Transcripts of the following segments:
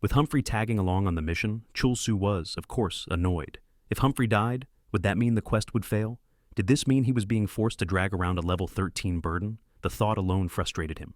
With Humphrey tagging along on the mission, Chul Soo was, of course, annoyed. If Humphrey died, would that mean the quest would fail? Did this mean he was being forced to drag around a level 13 burden? The thought alone frustrated him.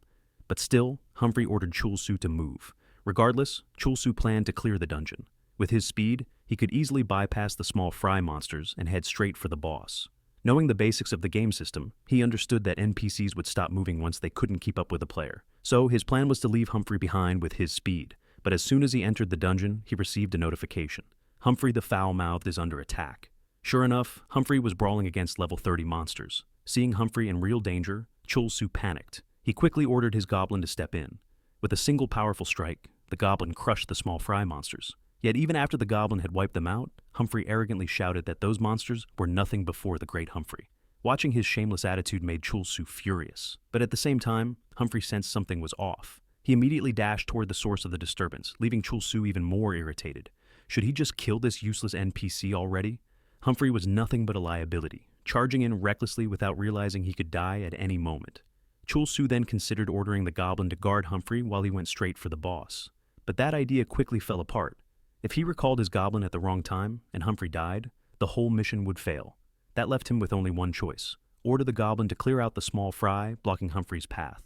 But still, Humphrey ordered Chul Soo to move. Regardless, Chul Soo planned to clear the dungeon. With his speed, he could easily bypass the small fry monsters and head straight for the boss. Knowing the basics of the game system, he understood that NPCs would stop moving once they couldn't keep up with the player. So his plan was to leave Humphrey behind with his speed. But as soon as he entered the dungeon, he received a notification. Humphrey the Foul-Mouthed is under attack. Sure enough, Humphrey was brawling against level 30 monsters. Seeing Humphrey in real danger, Chul Soo panicked. He quickly ordered his goblin to step in. With a single powerful strike, the goblin crushed the small fry monsters. Yet even after the goblin had wiped them out, Humphrey arrogantly shouted that those monsters were nothing before the great Humphrey. Watching his shameless attitude made Chul Soo furious. But at the same time, Humphrey sensed something was off. He immediately dashed toward the source of the disturbance, leaving Chul Soo even more irritated. Should he just kill this useless NPC already? Humphrey was nothing but a liability, charging in recklessly without realizing he could die at any moment. Chul Soo then considered ordering the goblin to guard Humphrey while he went straight for the boss. But that idea quickly fell apart. If he recalled his goblin at the wrong time, and Humphrey died, the whole mission would fail. That left him with only one choice: order the goblin to clear out the small fry, blocking Humphrey's path.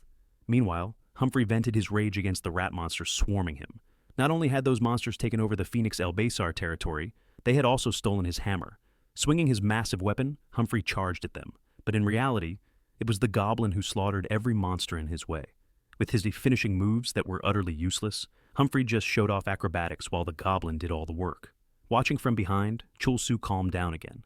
Meanwhile, Humphrey vented his rage against the rat monsters swarming him. Not only had those monsters taken over the Phoenix El Basar territory, they had also stolen his hammer. Swinging his massive weapon, Humphrey charged at them. But in reality, it was the goblin who slaughtered every monster in his way. With his finishing moves that were utterly useless, Humphrey just showed off acrobatics while the goblin did all the work. Watching from behind, Chul Soo calmed down again.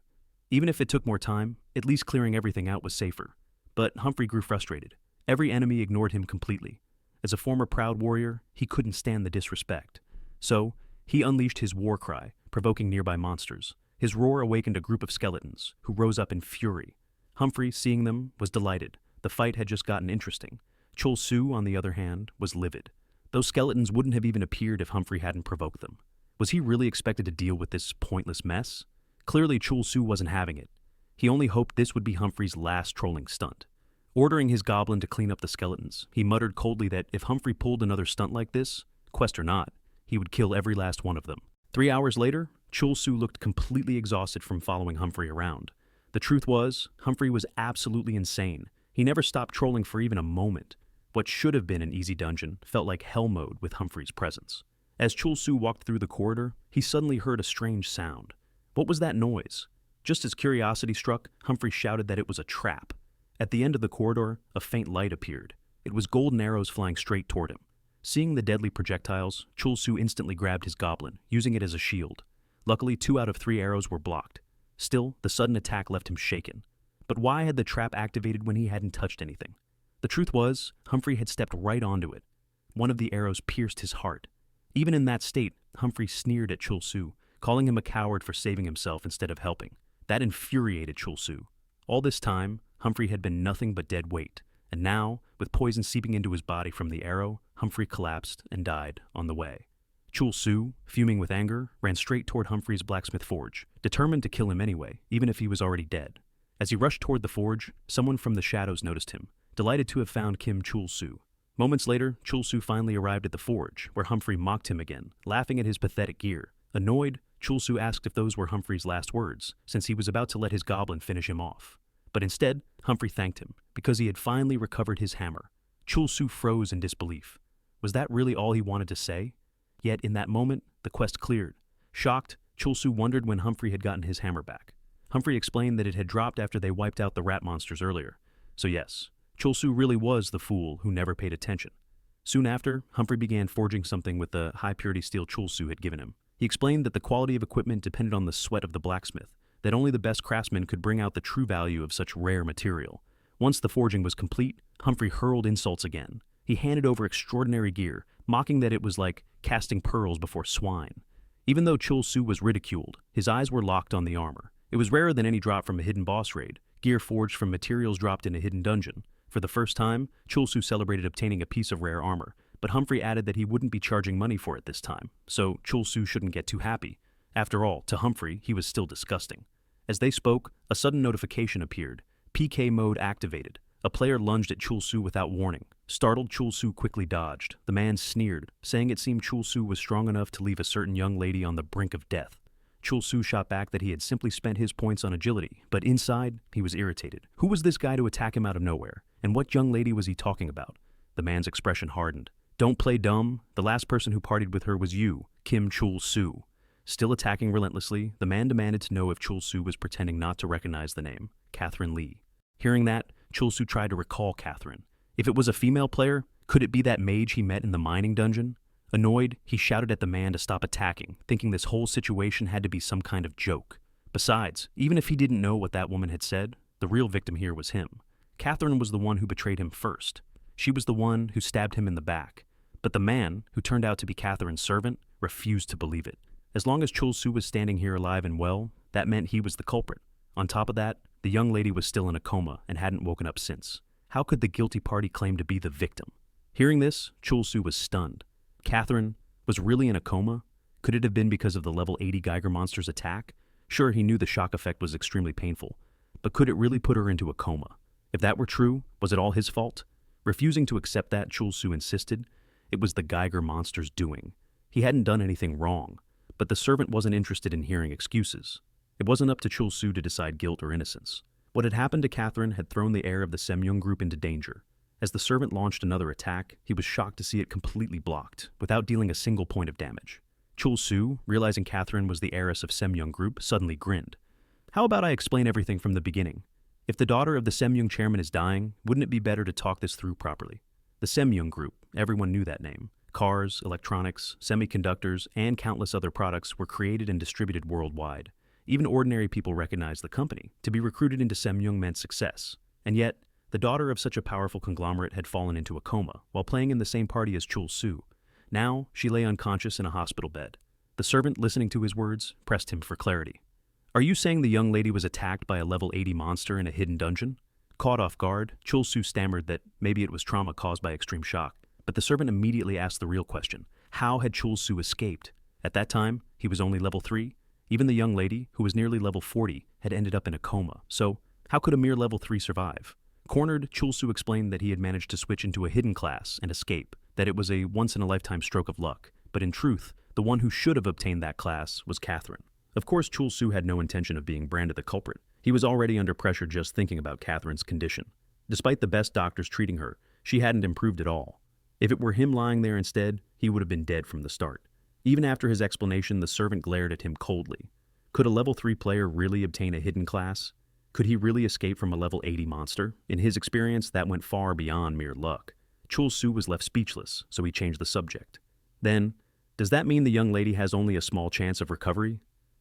Even if it took more time, at least clearing everything out was safer. But Humphrey grew frustrated. Every enemy ignored him completely. As a former proud warrior, he couldn't stand the disrespect. So, he unleashed his war cry, provoking nearby monsters. His roar awakened a group of skeletons, who rose up in fury. Humphrey, seeing them, was delighted. The fight had just gotten interesting. Chul Soo, on the other hand, was livid. Those skeletons wouldn't have even appeared if Humphrey hadn't provoked them. Was he really expected to deal with this pointless mess? Clearly, Chul Soo wasn't having it. He only hoped this would be Humphrey's last trolling stunt. Ordering his goblin to clean up the skeletons, he muttered coldly that if Humphrey pulled another stunt like this, quest or not, he would kill every last one of them. 3 hours later, Chul Soo looked completely exhausted from following Humphrey around. The truth was, Humphrey was absolutely insane. He never stopped trolling for even a moment. What should have been an easy dungeon felt like hell mode with Humphrey's presence. As Chul Soo walked through the corridor, he suddenly heard a strange sound. What was that noise? Just as curiosity struck, Humphrey shouted that it was a trap. At the end of the corridor, a faint light appeared. It was golden arrows flying straight toward him. Seeing the deadly projectiles, Chul Soo instantly grabbed his goblin, using it as a shield. Luckily, 2 out of 3 arrows were blocked. Still, the sudden attack left him shaken. But why had the trap activated when he hadn't touched anything? The truth was, Humphrey had stepped right onto it. One of the arrows pierced his heart. Even in that state, Humphrey sneered at Chul Soo, calling him a coward for saving himself instead of helping. That infuriated Chul Soo. All this time, Humphrey had been nothing but dead weight, and now, with poison seeping into his body from the arrow, Humphrey collapsed and died on the way. Chul Soo, fuming with anger, ran straight toward Humphrey's blacksmith forge, determined to kill him anyway, even if he was already dead. As he rushed toward the forge, someone from the shadows noticed him, delighted to have found Chul Soo. Moments later, Chul Soo finally arrived at the forge, where Humphrey mocked him again, laughing at his pathetic gear. Annoyed, Chul Soo asked if those were Humphrey's last words, since he was about to let his goblin finish him off. But instead, Humphrey thanked him, because he had finally recovered his hammer. Chul Soo froze in disbelief. Was that really all he wanted to say? Yet in that moment, the quest cleared. Shocked, Chul Soo wondered when Humphrey had gotten his hammer back. Humphrey explained that it had dropped after they wiped out the rat monsters earlier. So yes, Chul Soo really was the fool who never paid attention. Soon after, Humphrey began forging something with the high-purity steel Chul Soo had given him. He explained that the quality of equipment depended on the sweat of the blacksmith, that only the best craftsmen could bring out the true value of such rare material. Once the forging was complete, Humphrey hurled insults again. He handed over extraordinary gear, mocking that it was like casting pearls before swine. Even though Chul Soo was ridiculed, his eyes were locked on the armor. It was rarer than any drop from a hidden boss raid, gear forged from materials dropped in a hidden dungeon. For the first time, Chul Soo celebrated obtaining a piece of rare armor, but Humphrey added that he wouldn't be charging money for it this time, so Chul Soo shouldn't get too happy. After all, to Humphrey, he was still disgusting. As they spoke, a sudden notification appeared. PK mode activated. A player lunged at Chul Soo without warning. Startled, Chul Soo quickly dodged. The man sneered, saying it seemed Chul Soo was strong enough to leave a certain young lady on the brink of death. Chul Soo shot back that he had simply spent his points on agility, but inside, he was irritated. Who was this guy to attack him out of nowhere? And what young lady was he talking about? The man's expression hardened. Don't play dumb. The last person who partied with her was you, Kim Chul Soo. Still attacking relentlessly, the man demanded to know if Chul Soo was pretending not to recognize the name, Catherine Lee. Hearing that, Chul Soo tried to recall Catherine. If it was a female player, could it be that mage he met in the mining dungeon? Annoyed, he shouted at the man to stop attacking, thinking this whole situation had to be some kind of joke. Besides, even if he didn't know what that woman had said, the real victim here was him. Catherine was the one who betrayed him first. She was the one who stabbed him in the back. But the man, who turned out to be Catherine's servant, refused to believe it. As long as Chul Soo was standing here alive and well, that meant he was the culprit. On top of that, the young lady was still in a coma and hadn't woken up since. How could the guilty party claim to be the victim? Hearing this, Chul Soo was stunned. Catherine was really in a coma? Could it have been because of the level 80 Geiger monster's attack? Sure, he knew the shock effect was extremely painful, but could it really put her into a coma? If that were true, was it all his fault? Refusing to accept that, Chul Soo insisted it was the Geiger monster's doing. He hadn't done anything wrong, but the servant wasn't interested in hearing excuses. It wasn't up to Chul Soo to decide guilt or innocence. What had happened to Catherine had thrown the heir of the Semyung Group into danger. As the servant launched another attack, he was shocked to see it completely blocked, without dealing a single point of damage. Chul Soo, realizing Catherine was the heiress of Semyung Group, suddenly grinned. How about I explain everything from the beginning? If the daughter of the Semyung chairman is dying, wouldn't it be better to talk this through properly? The Semyung Group, everyone knew that name. Cars, electronics, semiconductors, and countless other products were created and distributed worldwide. Even ordinary people recognized the company. To be recruited into Semyung meant success. And yet, the daughter of such a powerful conglomerate had fallen into a coma while playing in the same party as Chul Soo. Now, she lay unconscious in a hospital bed. The servant, listening to his words, pressed him for clarity. Are you saying the young lady was attacked by a level 80 monster in a hidden dungeon? Caught off guard, Chul Soo stammered that maybe it was trauma caused by extreme shock. But the servant immediately asked the real question. How had Chul Soo escaped? At that time, he was only level 3. Even the young lady, who was nearly level 40, had ended up in a coma. So, how could a mere level 3 survive? Cornered, Chul Soo explained that he had managed to switch into a hidden class and escape, that it was a once-in-a-lifetime stroke of luck. But in truth, the one who should have obtained that class was Catherine. Of course, Chul Soo had no intention of being branded the culprit. He was already under pressure just thinking about Catherine's condition. Despite the best doctors treating her, she hadn't improved at all. If it were him lying there instead, he would have been dead from the start. Even after his explanation, the servant glared at him coldly. Could a level 3 player really obtain a hidden class? Could he really escape from a level 80 monster? In his experience, that went far beyond mere luck. Chul Soo was left speechless, so he changed the subject. Then, does that mean the young lady has only a small chance of recovery?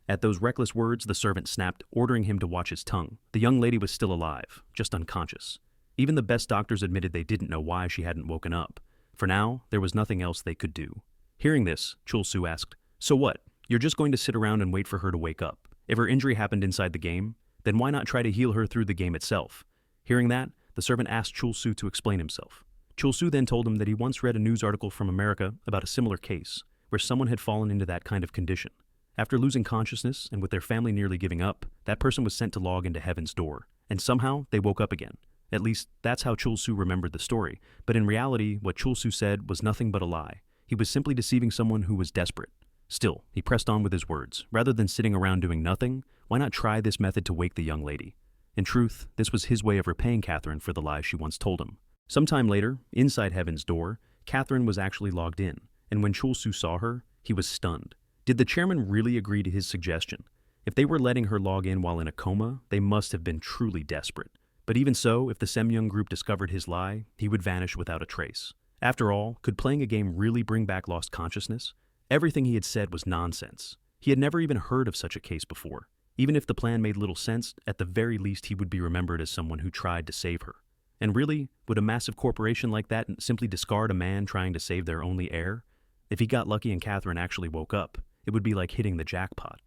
At those reckless words, the servant snapped, ordering him to watch his tongue. The young lady was still alive, just unconscious. Even the best doctors admitted they didn't know why she hadn't woken up. For now, there was nothing else they could do. Hearing this, Chul Soo asked, So what? You're just going to sit around and wait for her to wake up? If her injury happened inside the game, then why not try to heal her through the game itself? Hearing that, the servant asked Chul Soo to explain himself. Chul Soo then told him that he once read a news article from America about a similar case, where someone had fallen into that kind of condition. After losing consciousness and with their family nearly giving up, that person was sent to log into heaven's door, and somehow they woke up again. At least, that's how Chul Soo remembered the story, but in reality, what Chul Soo said was nothing but a lie. He was simply deceiving someone who was desperate. Still, he pressed on with his words. Rather than sitting around doing nothing, why not try this method to wake the young lady? In truth, this was his way of repaying Catherine for the lie she once told him. Sometime later, inside heaven's door, Catherine was actually logged in, and when Chul Soo saw her, he was stunned. Did the chairman really agree to his suggestion? If they were letting her log in while in a coma, they must have been truly desperate. But even so, if the Semyung Group discovered his lie, he would vanish without a trace. After all, could playing a game really bring back lost consciousness? Everything he had said was nonsense. He had never even heard of such a case before. Even if the plan made little sense, at the very least he would be remembered as someone who tried to save her. And really, would a massive corporation like that simply discard a man trying to save their only heir? If he got lucky and Catherine actually woke up, it would be like hitting the jackpot.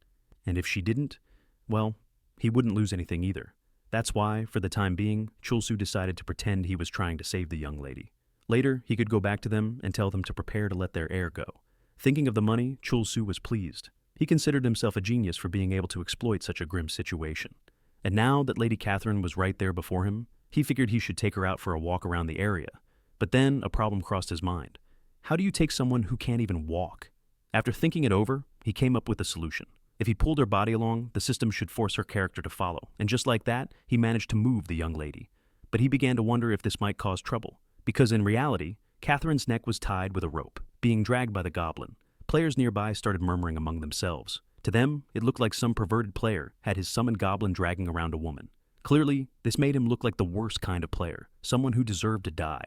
And if she didn't, well, he wouldn't lose anything either. That's why, for the time being, Chul Soo decided to pretend he was trying to save the young lady. Later, he could go back to them and tell them to prepare to let their heir go. Thinking of the money, Chul Soo was pleased. He considered himself a genius for being able to exploit such a grim situation. And now that Lady Catherine was right there before him, He figured he should take her out for a walk around the area. But then a problem crossed his mind. How do you take someone who can't even walk? After thinking it over, he came up with a solution. If he pulled her body along, the system should force her character to follow, and just like that, he managed to move the young lady. But he began to wonder if this might cause trouble, because in reality, Catherine's neck was tied with a rope, being dragged by the goblin. Players nearby started murmuring among themselves. To them, it looked like some perverted player had his summoned goblin dragging around a woman. Clearly, this made him look like the worst kind of player, someone who deserved to die.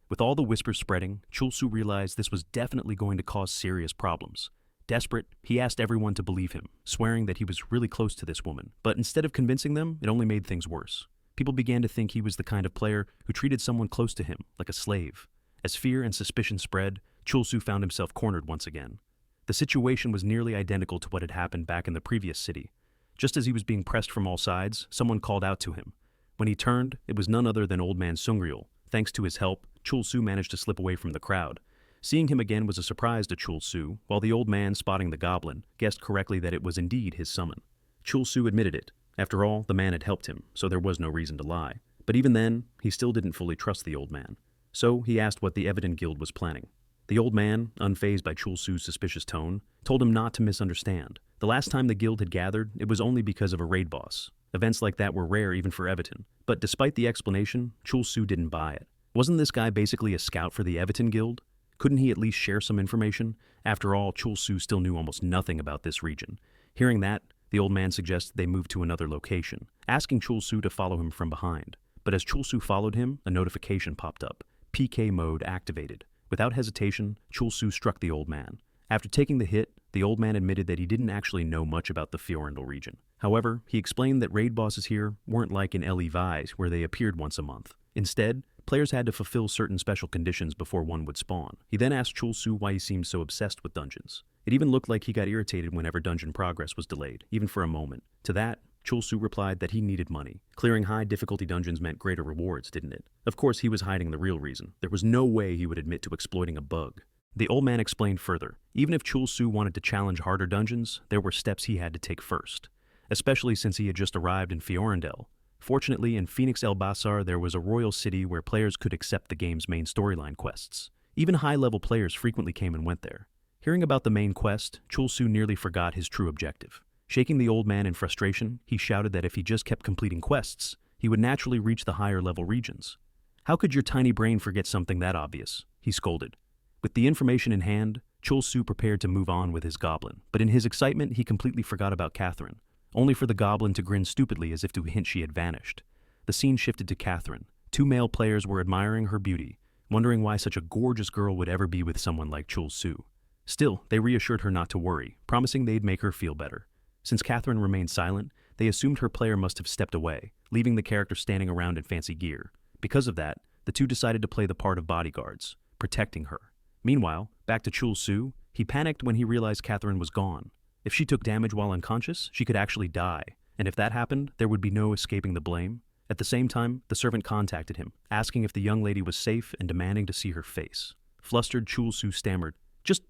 With all the whispers spreading, Chul Soo realized this was definitely going to cause serious problems. Desperate, he asked everyone to believe him, swearing that he was really close to this woman. But instead of convincing them, it only made things worse. People began to think he was the kind of player who treated someone close to him like a slave. As fear and suspicion spread, Chul Soo found himself cornered once again. The situation was nearly identical to what had happened back in the previous city. Just as he was being pressed from all sides, someone called out to him. When he turned, it was none other than old man Sungryul. Thanks to his help, Chul Soo managed to slip away from the crowd. Seeing him again was a surprise to Chul Soo, while the old man, spotting the goblin, guessed correctly that it was indeed his summon. Chul Soo admitted it. After all, the man had helped him, so there was no reason to lie. But even then, he still didn't fully trust the old man. So he asked what the Evident Guild was planning. The old man, unfazed by Chul Soo's suspicious tone, told him not to misunderstand. The last time the guild had gathered, it was only because of a raid boss. Events like that were rare even for Everton. But despite the explanation, Chul Soo didn't buy it. Wasn't this guy basically a scout for the Everton Guild? Couldn't he at least share some information? After all, Chul Soo still knew almost nothing about this region. Hearing that, the old man suggested they move to another location, asking Chul Soo to follow him from behind. But as Chul Soo followed him, a notification popped up. PK mode activated. Without hesitation, Chul Soo struck the old man. After taking the hit, the old man admitted that he didn't actually know much about the Fjorindal region. However, he explained that raid bosses here weren't like in LE where they appeared once a month. Instead, players had to fulfill certain special conditions before one would spawn. He then asked Chul Soo why he seemed so obsessed with dungeons. It even looked like he got irritated whenever dungeon progress was delayed, even for a moment. To that, Chul Soo replied that he needed money. Clearing high difficulty dungeons meant greater rewards, didn't it? Of course, he was hiding the real reason. There was no way he would admit to exploiting a bug. The old man explained further. Even if Chul Soo wanted to challenge harder dungeons, there were steps he had to take first. Especially since he had just arrived in Fjorindal. Fortunately, in Phoenix Elbasar, there was a royal city where players could accept the game's main storyline quests. Even high-level players frequently came and went there. Hearing about the main quest, Chul Soo nearly forgot his true objective. Shaking the old man in frustration, he shouted that if he just kept completing quests, he would naturally reach the higher-level regions. "How could your tiny brain forget something that obvious?" he scolded. With the information in hand, Chul Soo prepared to move on with his goblin, but in his excitement, he completely forgot about Catherine, only for the goblin to grin stupidly as if to hint she had vanished. The scene shifted to Catherine. Two male players were admiring her beauty, wondering why such a gorgeous girl would ever be with someone like Chul Soo. Still, they reassured her not to worry, promising they'd make her feel better. Since Catherine remained silent, they assumed her player must have stepped away, leaving the character standing around in fancy gear. Because of that, the two decided to play the part of bodyguards, protecting her. Meanwhile, back to Chul Soo, he panicked when he realized Catherine was gone. If she took damage while unconscious, she could actually die, and if that happened, there would be no escaping the blame. At the same time, the servant contacted him, asking if the young lady was safe and demanding to see her face. Flustered, Chul Soo stammered, "Just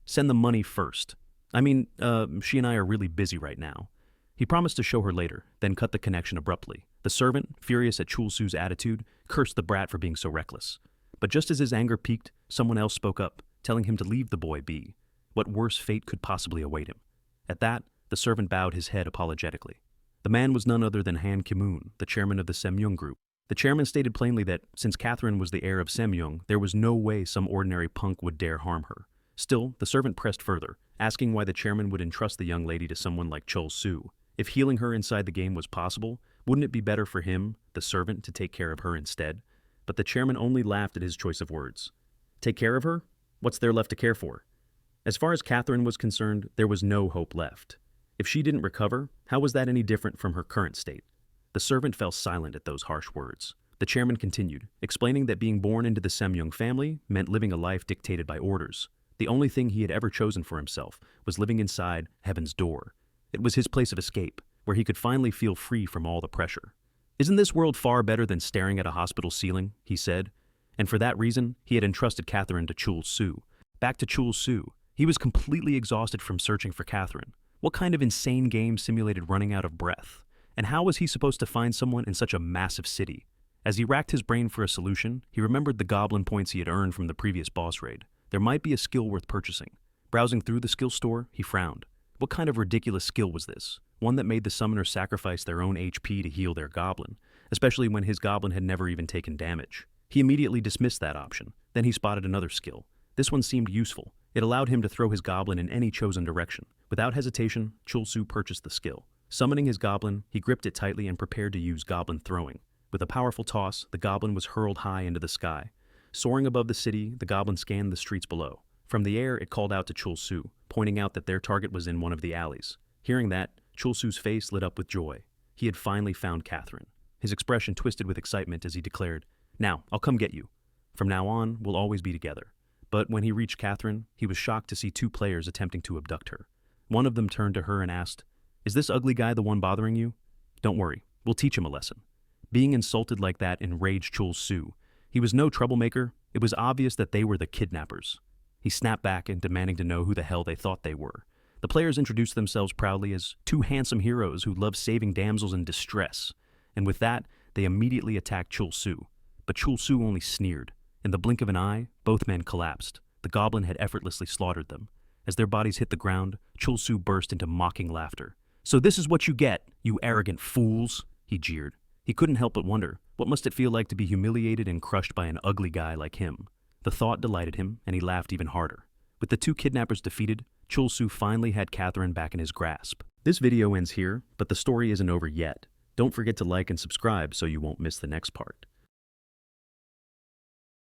send the money first. She and I are really busy right now." He promised to show her later, then cut the connection abruptly. The servant, furious at Chul Soo's attitude, cursed the brat for being so reckless. But just as his anger peaked, someone else spoke up, telling him to leave the boy be. What worse fate could possibly await him? At that, the servant bowed his head apologetically. The man was none other than Han Ki-moon, the chairman of the Semyung Group. The chairman stated plainly that, since Catherine was the heir of Semyung, there was no way some ordinary punk would dare harm her. Still, the servant pressed further, asking why the chairman would entrust the young lady to someone like Chul Soo. If healing her inside the game was possible, wouldn't it be better for him, the servant, to take care of her instead? But the chairman only laughed at his choice of words. Take care of her? What's there left to care for? As far as Catherine was concerned, there was no hope left. If she didn't recover, how was that any different from her current state? The servant fell silent at those harsh words. The chairman continued, explaining that being born into the Semyung family meant living a life dictated by orders. The only thing he had ever chosen for himself was living inside Heaven's Door. It was his place of escape, where he could finally feel free from all the pressure. "Isn't this world far better than staring at a hospital ceiling?" he said. And for that reason, he had entrusted Catherine to Chul Soo. Back to Chul Soo. He was completely exhausted from searching for Catherine. What kind of insane game simulated running out of breath? And how was he supposed to find someone in such a massive city? As he racked his brain for a solution, he remembered the goblin points he had earned from the previous boss raid. There might be a skill worth purchasing. Browsing through the skill store, he frowned. What kind of ridiculous skill was this? One that made the summoners sacrifice their own HP to heal their goblin, especially when his goblin had never even taken damage. He immediately dismissed that option. Then he spotted another skill. This one seemed useful. It allowed him to throw his goblin in any chosen direction. Without hesitation, Chul Soo purchased the skill. Summoning his goblin, he gripped it tightly and prepared to use goblin throwing. With a powerful toss, the goblin was hurled high into the sky. Soaring above the city, the goblin scanned the streets below. From the air, it called out to Chul Soo, pointing out that their target was in one of the alleys. Hearing that, Chul Soo's face lit up with joy. He had finally found Catherine. His expression twisted with excitement as he declared, "Now, I'll come get you. From now on, we'll always be together." But when he reached Catherine, he was shocked to see two players attempting to abduct her. One of them turned to her and asked, "Is this ugly guy the one bothering you?" "Don't worry, we'll teach him a lesson." Being insulted like that enraged Chul Soo. He was no troublemaker. It was obvious that they were the kidnappers. He snapped back and demanding to know who the hell they thought they were. The players introduced themselves proudly as two handsome heroes who loved saving damsels in distress. And with that, they immediately attacked Chul Soo. But Chul Soo only sneered. In the blink of an eye, both men collapsed. The goblin had effortlessly slaughtered them. As their bodies hit the ground, Chul Soo burst into mocking laughter. "So this is what you get, you arrogant fools," he jeered. He couldn't help but wonder, what must it feel like to be humiliated and crushed by an ugly guy like him? The thought delighted him, and he laughed even harder. With the two kidnappers defeated, Chul Soo finally had Catherine back in his grasp. This video ends here, but the story isn't over yet. Don't forget to like and subscribe so you won't miss the next part.